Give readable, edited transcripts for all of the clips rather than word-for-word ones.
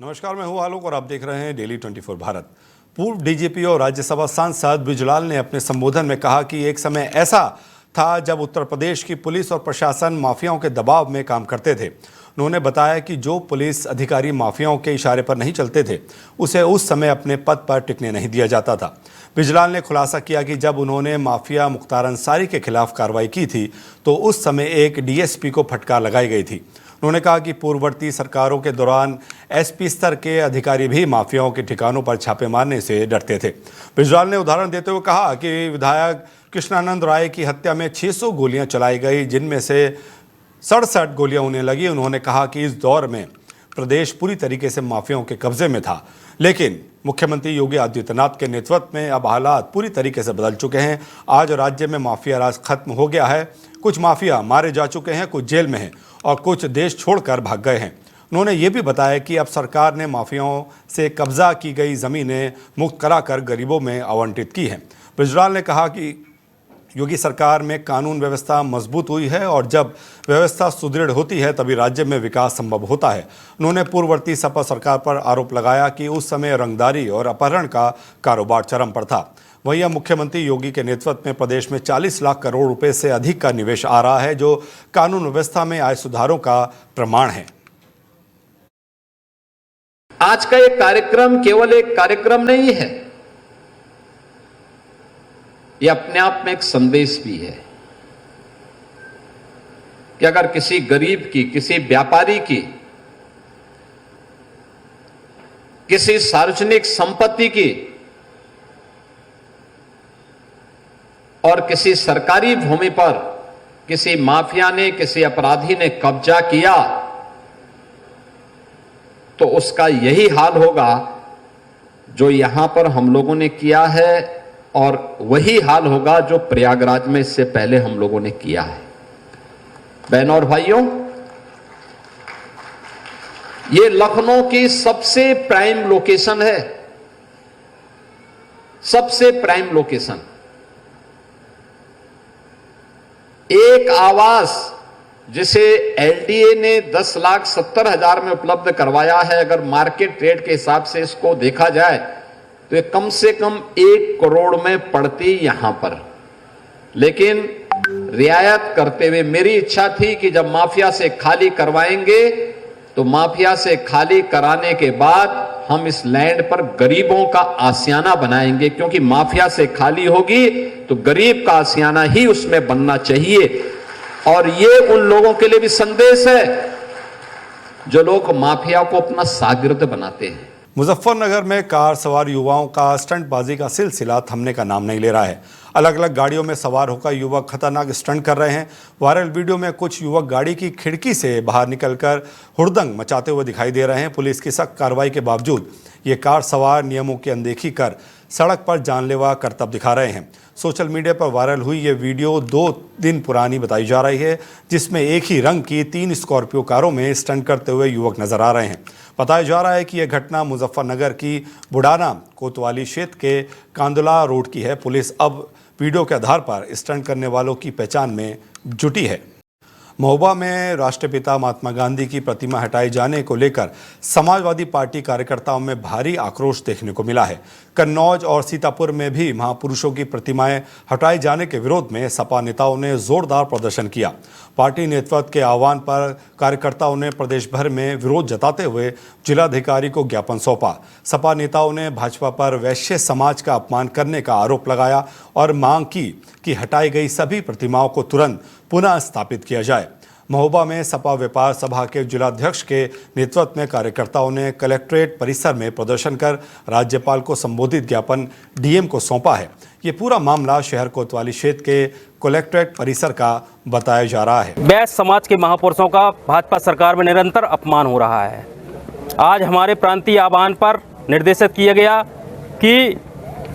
नमस्कार, मैं हूं आलोक और आप देख रहे हैं डेली 24 भारत। पूर्व डीजीपी और राज्यसभा सांसद बृजलाल ने अपने संबोधन में कहा कि एक समय ऐसा था जब उत्तर प्रदेश की पुलिस और प्रशासन माफियाओं के दबाव में काम करते थे। उन्होंने बताया कि जो पुलिस अधिकारी माफियाओं के इशारे पर नहीं चलते थे उसे उस समय अपने पद पर टिकने नहीं दिया जाता था। बृजलाल ने खुलासा किया कि जब उन्होंने माफिया मुख्तार अंसारी के खिलाफ कार्रवाई की थी तो उस समय एक डीएसपी को फटकार लगाई गई थी। उन्होंने कहा कि पूर्ववर्ती सरकारों के दौरान एसपी स्तर के अधिकारी भी माफियाओं के ठिकानों पर छापे मारने से डरते थे। बृजलाल ने उदाहरण देते हुए कहा कि विधायक कृष्णानंद राय की हत्या में 600 गोलियां चलाई गई, जिनमें से 67 गोलियां उन्हें लगी। उन्होंने कहा कि इस दौर में प्रदेश पूरी तरीके से माफियाओं के कब्जे में था, लेकिन मुख्यमंत्री योगी आदित्यनाथ के नेतृत्व में अब हालात पूरी तरीके से बदल चुके हैं। आज राज्य में माफिया राज खत्म हो गया है। कुछ माफिया मारे जा चुके हैं, कुछ जेल में हैं और कुछ देश छोड़कर भाग गए हैं। उन्होंने ये भी बताया कि अब सरकार ने माफियाओं से कब्जा की गई ज़मीनें मुक्त कराकर गरीबों में आवंटित की हैं। बृजलाल ने कहा कि योगी सरकार में कानून व्यवस्था मजबूत हुई है और जब व्यवस्था सुदृढ़ होती है तभी राज्य में विकास संभव होता है। उन्होंने पूर्ववर्ती सपा सरकार पर आरोप लगाया कि उस समय रंगदारी और अपहरण का कारोबार चरम पर था। वहीं अब मुख्यमंत्री योगी के नेतृत्व में प्रदेश में 40 लाख करोड़ रुपए से अधिक का निवेश आ रहा है, जो कानून व्यवस्था में आए सुधारों का प्रमाण है। आज का ये कार्यक्रम केवल एक कार्यक्रम नहीं है, ये अपने आप में एक संदेश भी है कि अगर किसी गरीब की, किसी व्यापारी की, किसी सार्वजनिक संपत्ति की और किसी सरकारी भूमि पर किसी माफिया ने, किसी अपराधी ने कब्जा किया तो उसका यही हाल होगा जो यहां पर हम लोगों ने किया है और वही हाल होगा जो प्रयागराज में इससे पहले हम लोगों ने किया है। बहनों और भाइयों, ये लखनऊ की सबसे प्राइम लोकेशन है, सबसे प्राइम लोकेशन। एक आवास जिसे एलडीए ने 10,70,000 में उपलब्ध करवाया है, अगर मार्केट रेट के हिसाब से इसको देखा जाए तो ये कम से कम 1 करोड़ में पड़ती यहां पर। लेकिन रियायत करते हुए मेरी इच्छा थी कि जब माफिया से खाली करवाएंगे तो माफिया से खाली कराने के बाद हम इस लैंड पर गरीबों का आशियाना बनाएंगे, क्योंकि माफिया से खाली होगी तो गरीब का आशियाना ही उसमें बनना चाहिए। और ये उन लोगों के लिए भी संदेश है जो लोग माफिया को अपना शागिर्द बनाते हैं। मुजफ्फरनगर में कार सवार युवाओं का स्टंटबाजी का सिलसिला थमने का नाम नहीं ले रहा है। अलग अलग गाड़ियों में सवार होकर युवक खतरनाक स्टंट कर रहे हैं। वायरल वीडियो में कुछ युवक गाड़ी की खिड़की से बाहर निकलकर हुड़दंग मचाते हुए दिखाई दे रहे हैं। पुलिस की सख्त कार्रवाई के बावजूद ये कार सवार नियमों की अनदेखी कर सड़क पर जानलेवा करतब दिखा रहे हैं। सोशल मीडिया पर वायरल हुई ये वीडियो 2 दिन पुरानी बताई जा रही है, जिसमें एक ही रंग की 3 स्कॉर्पियो कारों में स्टंट करते हुए युवक नजर आ रहे हैं। बताया जा रहा है कि यह घटना मुजफ्फरनगर की बुढ़ाना कोतवाली क्षेत्र के कांदुला रोड की है। पुलिस अब वीडियो के आधार पर स्टंट करने वालों की पहचान में जुटी है। महोबा में राष्ट्रपिता महात्मा गांधी की प्रतिमा हटाए जाने को लेकर समाजवादी पार्टी कार्यकर्ताओं में भारी आक्रोश देखने को मिला है। कन्नौज और सीतापुर में भी महापुरुषों की प्रतिमाएं हटाए जाने के विरोध में सपा नेताओं ने जोरदार प्रदर्शन किया। पार्टी नेतृत्व के आह्वान पर कार्यकर्ताओं ने प्रदेश भर में विरोध जताते हुए जिलाधिकारी को ज्ञापन सौंपा। सपा नेताओं ने भाजपा पर वैश्य समाज का अपमान करने का आरोप लगाया और मांग की कि हटाई गई सभी प्रतिमाओं को तुरंत पुनः स्थापित किया जाए। महोबा में सपा व्यापार सभा के जिलाध्यक्ष के नेतृत्व में कार्यकर्ताओं ने कलेक्ट्रेट परिसर में प्रदर्शन कर राज्यपाल को संबोधित ज्ञापन डीएम को सौंपा है। ये पूरा मामला शहर कोतवाली क्षेत्र के कलेक्ट्रेट परिसर का बताया जा रहा है। वैश्य समाज के महापुरुषों का भाजपा सरकार में निरंतर अपमान हो रहा है। आज हमारे प्रांतीय आह्वान पर निर्देशित किया गया कि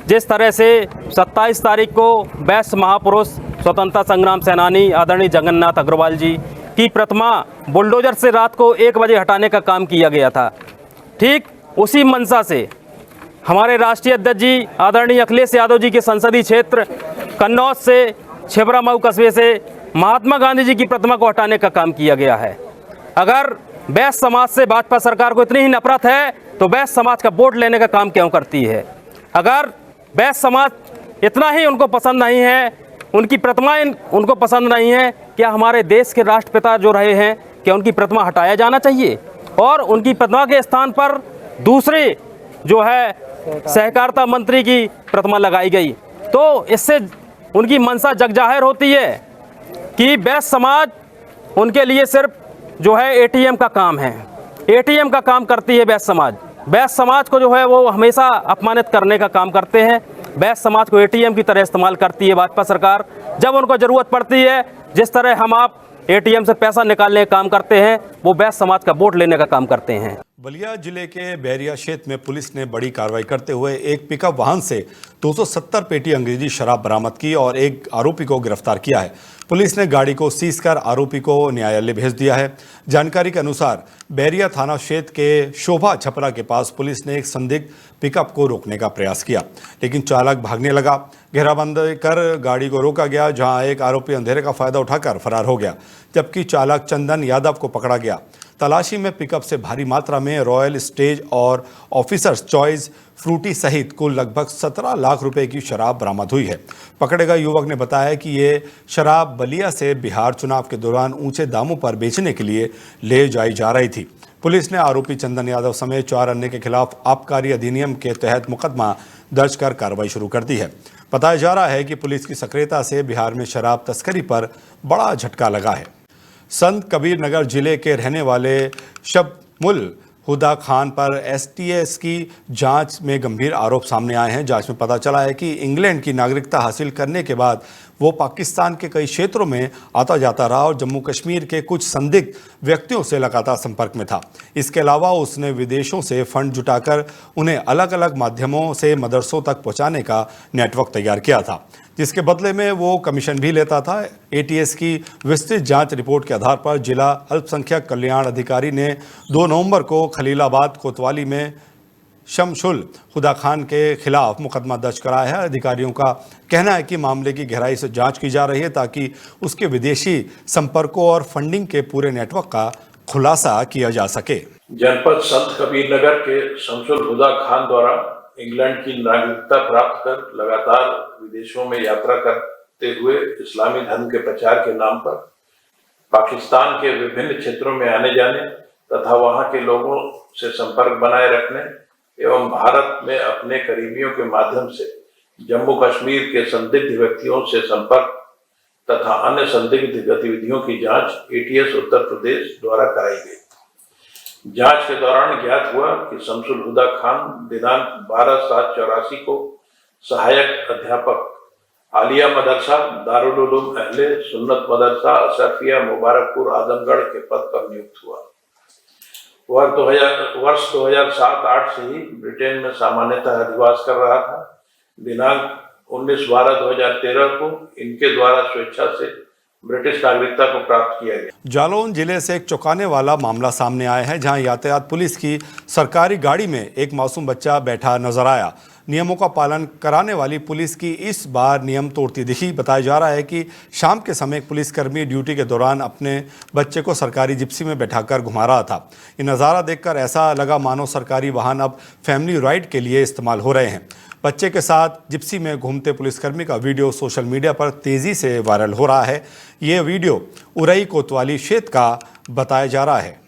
जिस तरह से 27 तारीख को वैश्य महापुरुष स्वतंत्रता संग्राम सेनानी आदरणीय जगन्नाथ अग्रवाल जी की प्रतिमा बुलडोजर से रात को 1 बजे हटाने का काम किया गया था, ठीक उसी मंशा से हमारे राष्ट्रीय अध्यक्ष जी आदरणीय अखिलेश यादव जी के संसदीय क्षेत्र कन्नौज से छिबरामऊ कस्बे से महात्मा गांधी जी की प्रतिमा को हटाने का काम किया गया है। अगर बैस समाज से भाजपा सरकार को इतनी ही नफरत है तो बैस समाज का वोट लेने का काम क्यों करती है? अगर बैस समाज इतना ही उनको पसंद नहीं है, उनकी प्रतिमाएं उनको पसंद नहीं है, क्या हमारे देश के राष्ट्रपिता जो रहे हैं क्या उनकी प्रतिमा हटाया जाना चाहिए और उनकी प्रतिमा के स्थान पर दूसरी जो है सहकारिता मंत्री की प्रतिमा लगाई गई? तो इससे उनकी मंशा जग जाहिर होती है कि बैस समाज उनके लिए सिर्फ जो है एटीएम का काम है, एटीएम का काम करती है बैस समाज। बैस समाज को जो है वो हमेशा अपमानित करने का काम करते हैं। बैस समाज को एटीएम की तरह इस्तेमाल करती है भाजपा सरकार। जब उनको ज़रूरत पड़ती है, जिस तरह हम आप एटीएम से पैसा निकालने का काम करते हैं, वो बैस समाज का वोट लेने का काम करते हैं। बलिया जिले के बैरिया क्षेत्र में पुलिस ने बड़ी कार्रवाई करते हुए एक पिकअप वाहन से 270 पेटी अंग्रेजी शराब बरामद की और एक आरोपी को गिरफ्तार किया है। पुलिस ने गाड़ी को सीज कर आरोपी को न्यायालय भेज दिया है। जानकारी के अनुसार बैरिया थाना क्षेत्र के शोभा छपरा के पास पुलिस ने एक संदिग्ध पिकअप को रोकने का प्रयास किया, लेकिन चालक भागने लगा। घेराबंद कर गाड़ी को रोका गया, जहां एक आरोपी अंधेरे का फायदा उठाकर फरार हो गया, जबकि चालक चंदन यादव को पकड़ा गया। तलाशी में पिकअप से भारी मात्रा में रॉयल स्टेज और ऑफिसर्स चॉइस फ्रूटी सहित कुल लगभग 17 लाख रुपए की शराब बरामद हुई है। पकड़े गए युवक ने बताया कि ये शराब बलिया से बिहार चुनाव के दौरान ऊंचे दामों पर बेचने के लिए ले जाई जा रही थी। पुलिस ने आरोपी चंदन यादव समेत 4 अन्य के खिलाफ आबकारी अधिनियम के तहत मुकदमा दर्ज कर कार्रवाई शुरू कर दी है। बताया जा रहा है कि पुलिस की सक्रियता से बिहार में शराब तस्करी पर बड़ा झटका लगा है। संत कबीर नगर जिले के रहने वाले शबमुल हुदा खान पर एसटीएस की जांच में गंभीर आरोप सामने आए हैं। जांच में पता चला है कि इंग्लैंड की नागरिकता हासिल करने के बाद वो पाकिस्तान के कई क्षेत्रों में आता जाता रहा और जम्मू कश्मीर के कुछ संदिग्ध व्यक्तियों से लगातार संपर्क में था। इसके अलावा उसने विदेशों से फंड जुटाकर उन्हें अलग अलग माध्यमों से मदरसों तक पहुंचाने का नेटवर्क तैयार किया था, जिसके बदले में वो कमीशन भी लेता था। एटीएस की विस्तृत जांच रिपोर्ट के आधार पर जिला अल्पसंख्यक कल्याण अधिकारी ने 2 नवंबर को खलीलाबाद कोतवाली में शमशुल हुदा खान के खिलाफ मुकदमा दर्ज कराया है। अधिकारियों का कहना है कि मामले की गहराई से जांच की जा रही है ताकि उसके विदेशी संपर्कों और फंडिंग के पूरे नेटवर्क का खुलासा किया जा सके। जनपद संत कबीर नगर के शमशुल हुदा खान द्वारा इंग्लैंड की नागरिकता प्राप्त कर लगातार विदेशों में यात्रा करते हुए इस्लामी धर्म के प्रचार के नाम पर पाकिस्तान के विभिन्न क्षेत्रों में आने जाने तथा वहां के लोगों से संपर्क बनाए रखने एवं भारत में अपने करीबियों के माध्यम से जम्मू कश्मीर के संदिग्ध व्यक्तियों से संपर्क तथा अन्य संदिग्ध गतिविधियों की जांच एटीएस उत्तर प्रदेश द्वारा कराई गई। जांच के दौरान ज्ञात हुआ कि शमशुल हुदा खान दिनांक 12/7/84 को सहायक अध्यापक आलिया मदरसा दारुल उलूम अहले सुन्नत मदरसा अशरफिया मुबारकपुर आजमगढ़ के पद पर नियुक्त हुआ। वर्ष 2007-8 से ही ब्रिटेन में सामान्यतः अधिवास कर रहा था। दिनांक 19/12/2013 को इनके द्वारा स्वेच्छा से ब्रिटिश नागरिकता को प्राप्त किया गया। जालौन जिले से एक चौंकाने वाला मामला सामने आया है, जहां यातायात पुलिस की सरकारी गाड़ी में एक मासूम बच्चा बैठा नजर आया। नियमों का पालन कराने वाली पुलिस की इस बार नियम तोड़ती दिखी। बताया जा रहा है कि शाम के समय एक पुलिसकर्मी ड्यूटी के दौरान अपने बच्चे को सरकारी जिप्सी में बैठाकर घुमा रहा था। ये नज़ारा देखकर ऐसा लगा मानो सरकारी वाहन अब फैमिली राइड के लिए इस्तेमाल हो रहे हैं। बच्चे के साथ जिप्सी में घूमते पुलिसकर्मी का वीडियो सोशल मीडिया पर तेज़ी से वायरल हो रहा है। ये वीडियो उरई कोतवाली क्षेत्र का बताया जा रहा है।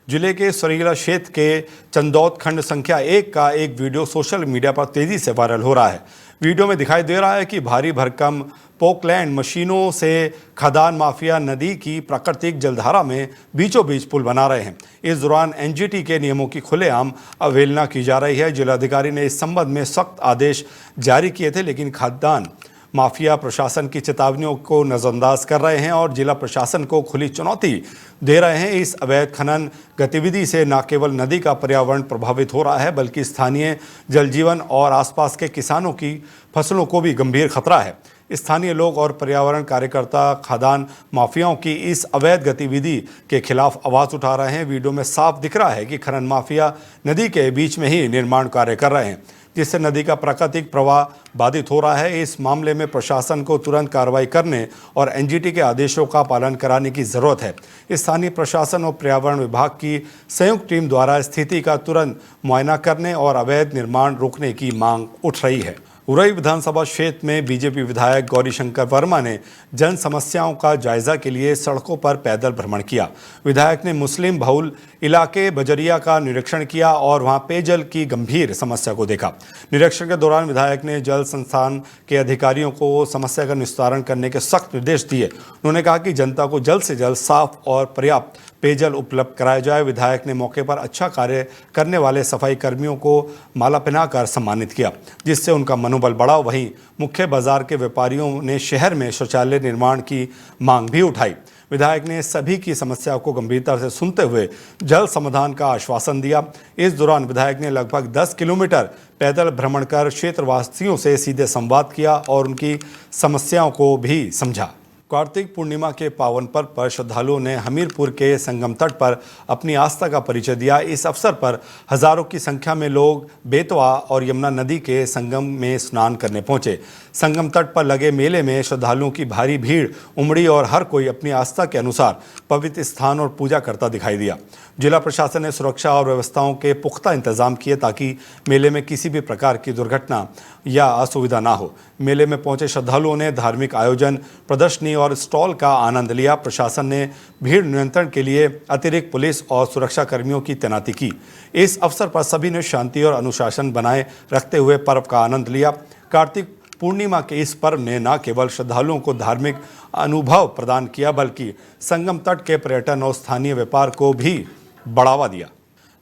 जिले के सरीला क्षेत्र के चंदौत खंड संख्या 1 का एक वीडियो सोशल मीडिया पर तेज़ी से वायरल हो रहा है। वीडियो में दिखाई दे रहा है कि भारी भरकम पोकलैंड मशीनों से खदान माफिया नदी की प्राकृतिक जलधारा में बीचों बीच पुल बना रहे हैं। इस दौरान एनजीटी के नियमों की खुलेआम अवहेलना की जा रही है। जिलाधिकारी ने इस संबंध में सख्त आदेश जारी किए थे, लेकिन खदान माफिया प्रशासन की चेतावनियों को नज़रअंदाज कर रहे हैं और जिला प्रशासन को खुली चुनौती दे रहे हैं। इस अवैध खनन गतिविधि से न केवल नदी का पर्यावरण प्रभावित हो रहा है, बल्कि स्थानीय जलजीवन और आसपास के किसानों की फसलों को भी गंभीर खतरा है। स्थानीय लोग और पर्यावरण कार्यकर्ता खदान माफियाओं की इस अवैध गतिविधि के खिलाफ आवाज़ उठा रहे हैं। वीडियो में साफ दिख रहा है कि खनन माफिया नदी के बीच में ही निर्माण कार्य कर रहे हैं। जिससे नदी का प्राकृतिक प्रवाह बाधित हो रहा है। इस मामले में प्रशासन को तुरंत कार्रवाई करने और एनजीटी के आदेशों का पालन कराने की जरूरत है। स्थानीय प्रशासन और पर्यावरण विभाग की संयुक्त टीम द्वारा स्थिति का तुरंत मुआयना करने और अवैध निर्माण रोकने की मांग उठ रही है। उरई विधानसभा क्षेत्र में बीजेपी विधायक गौरीशंकर वर्मा ने जन समस्याओं का जायजा के लिए सड़कों पर पैदल भ्रमण किया। विधायक ने मुस्लिम बहुल इलाके बजरिया का निरीक्षण किया और वहां पेयजल की गंभीर समस्या को देखा। निरीक्षण के दौरान विधायक ने जल संस्थान के अधिकारियों को समस्या का निस्तारण करने के सख्त निर्देश दिए। उन्होंने कहा कि जनता को जल्द से जल्द साफ और पर्याप्त पेयजल उपलब्ध कराया जाए। विधायक ने मौके पर अच्छा कार्य करने वाले सफाई कर्मियों को माला पहनाकर सम्मानित किया, जिससे उनका मनोबल बढ़ा। वहीं मुख्य बाजार के व्यापारियों ने शहर में शौचालय निर्माण की मांग भी उठाई। विधायक ने सभी की समस्या को गंभीरता से सुनते हुए जल्द समाधान का आश्वासन दिया। इस दौरान विधायक ने लगभग 10 किलोमीटर पैदल भ्रमण कर क्षेत्रवासियों से सीधे संवाद किया और उनकी समस्याओं को भी समझा। कार्तिक पूर्णिमा के पावन पर्व पर श्रद्धालुओं ने हमीरपुर के संगम तट पर अपनी आस्था का परिचय दिया। इस अवसर पर हजारों की संख्या में लोग बेतवा और यमुना नदी के संगम में स्नान करने पहुंचे। संगम तट पर लगे मेले में श्रद्धालुओं की भारी भीड़ उमड़ी और हर कोई अपनी आस्था के अनुसार पवित्र स्थान और पूजा करता दिखाई दिया। जिला प्रशासन ने सुरक्षा और व्यवस्थाओं के पुख्ता इंतजाम किए ताकि मेले में किसी भी प्रकार की दुर्घटना या असुविधा ना हो। मेले में पहुंचे श्रद्धालुओं ने धार्मिक आयोजन, प्रदर्शनी और स्टॉल का आनंद लिया। प्रशासन ने भीड़ नियंत्रण के लिए अतिरिक्त पुलिस और सुरक्षा कर्मियों की तैनाती की। इस अवसर पर सभी ने शांति और अनुशासन बनाए रखते हुए पर्व का आनंद लिया। कार्तिक पूर्णिमा के इस पर्व ने न केवल श्रद्धालुओं को धार्मिक अनुभव प्रदान किया बल्कि संगम तट के पर्यटन और स्थानीय व्यापार को भी बढ़ावा दिया।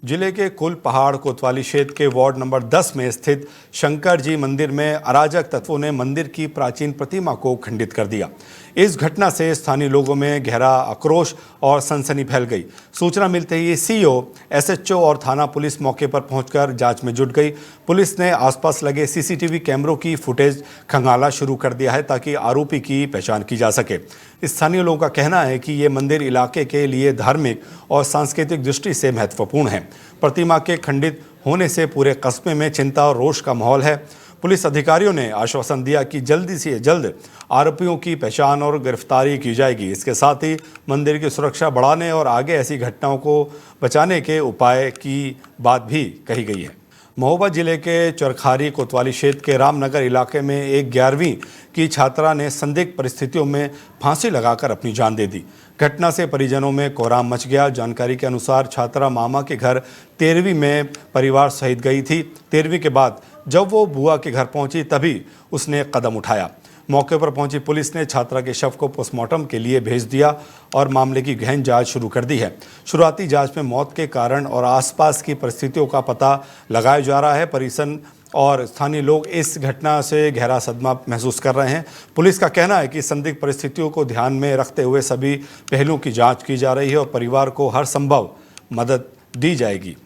जिले के कुल पहाड़ कोतवाली क्षेत्र के वार्ड नंबर 10 में स्थित शंकर जी मंदिर में अराजक तत्वों ने मंदिर की प्राचीन प्रतिमा को खंडित कर दिया। इस घटना से स्थानीय लोगों में गहरा आक्रोश और सनसनी फैल गई। सूचना मिलते ही सीओ, एसएचओ और थाना पुलिस मौके पर पहुंचकर जांच में जुट गई। पुलिस ने आसपास लगे सीसीटीवी कैमरों की फुटेज खंगालना शुरू कर दिया है ताकि आरोपी की पहचान की जा सके। स्थानीय लोगों का कहना है कि ये मंदिर इलाके के लिए धार्मिक और सांस्कृतिक दृष्टि से महत्वपूर्ण है। प्रतिमा के खंडित होने से पूरे कस्बे में चिंता और रोष का माहौल है। पुलिस अधिकारियों ने आश्वासन दिया कि जल्दी से जल्द आरोपियों की पहचान और गिरफ्तारी की जाएगी। इसके साथ ही मंदिर की सुरक्षा बढ़ाने और आगे ऐसी घटनाओं को बचाने के उपाय की बात भी कही गई है। महोबा जिले के चरखारी कोतवाली क्षेत्र के रामनगर इलाके में एक 11वीं की छात्रा ने संदिग्ध परिस्थितियों में फांसी लगाकर अपनी जान दे दी। घटना से परिजनों में कोहराम मच गया। जानकारी के अनुसार छात्रा मामा के घर 13वीं में परिवार सहित गई थी। 13वीं के बाद जब वो बुआ के घर पहुंची तभी उसने कदम उठाया। मौके पर पहुंची पुलिस ने छात्रा के शव को पोस्टमार्टम के लिए भेज दिया और मामले की गहन जांच शुरू कर दी है। शुरुआती जांच में मौत के कारण और आसपास की परिस्थितियों का पता लगाया जा रहा है। परिजन और स्थानीय लोग इस घटना से गहरा सदमा महसूस कर रहे हैं। पुलिस का कहना है कि संदिग्ध परिस्थितियों को ध्यान में रखते हुए सभी पहलुओं की जाँच की जा रही है और परिवार को हर संभव मदद दी जाएगी।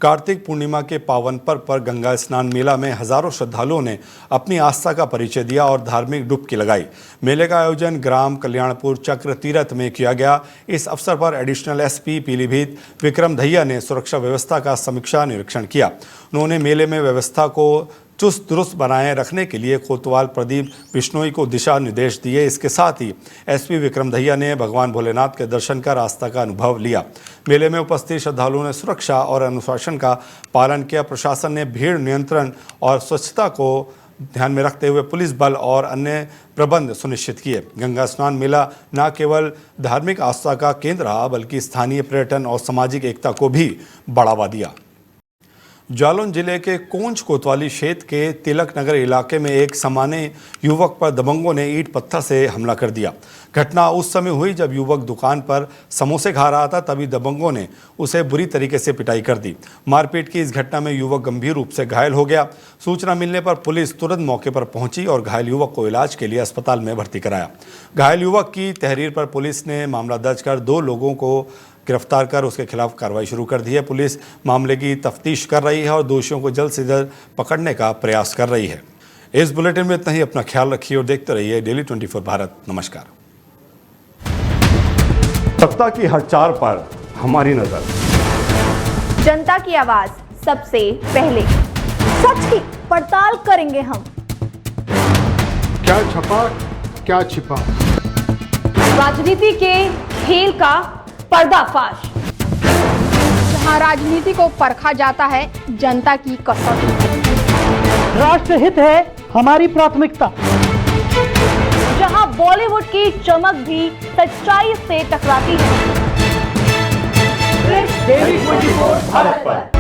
कार्तिक पूर्णिमा के पावन पर्व पर गंगा स्नान मेला में हजारों श्रद्धालुओं ने अपनी आस्था का परिचय दिया और धार्मिक डुबकी लगाई। मेले का आयोजन ग्राम कल्याणपुर चक्र तीर्थ में किया गया। इस अवसर पर एडिशनल एसपी पीलीभीत विक्रम दहिया ने सुरक्षा व्यवस्था का समीक्षा निरीक्षण किया। उन्होंने मेले में व्यवस्था को चुस्त दुरुस्त बनाए रखने के लिए कोतवाल प्रदीप बिश्नोई को दिशा निर्देश दिए। इसके साथ ही एसपी विक्रम दहिया ने भगवान भोलेनाथ के दर्शन कर आस्था का अनुभव लिया। मेले में उपस्थित श्रद्धालुओं ने सुरक्षा और अनुशासन का पालन किया। प्रशासन ने भीड़ नियंत्रण और स्वच्छता को ध्यान में रखते हुए पुलिस बल और अन्य प्रबंध सुनिश्चित किए। गंगा स्नान मेला न केवल धार्मिक आस्था का केंद्र रहा बल्कि स्थानीय पर्यटन और सामाजिक एकता को भी बढ़ावा दिया। जालौन जिले के कोंच कोतवाली क्षेत्र के तिलक नगर इलाके में एक सामान्य युवक पर दबंगों ने ईंट पत्थर से हमला कर दिया। घटना उस समय हुई जब युवक दुकान पर समोसे खा रहा था, तभी दबंगों ने उसे बुरी तरीके से पिटाई कर दी। मारपीट की इस घटना में युवक गंभीर रूप से घायल हो गया। सूचना मिलने पर पुलिस तुरंत मौके पर पहुंची और घायल युवक को इलाज के लिए अस्पताल में भर्ती कराया। घायल युवक की तहरीर पर पुलिस ने मामला दर्ज कर 2 लोगों को गिरफ्तार कर उसके खिलाफ कार्रवाई शुरू कर दी है। पुलिस मामले की तफ्तीश कर रही है और दोषियों को जल्द से जल्द पकड़ने का प्रयास कर रही है। इस बुलेटिन में इतना ही। अपना ख्याल रखिए और देखते रहिए डेली 24 भारत। नमस्कार। सत्ता की हर चाल पर हमारी नजर, जनता की आवाज सबसे पहले। सच की पड़ताल करेंगे हम। क्या छपा क्या छिपा, राजनीति के खेल का पर्दाफाश। जहां राजनीति को परखा जाता है जनता की कसौटी। राष्ट्रहित है हमारी प्राथमिकता। जहां बॉलीवुड की चमक भी सच्चाई से टकराती है। Daily 24 भारत पर।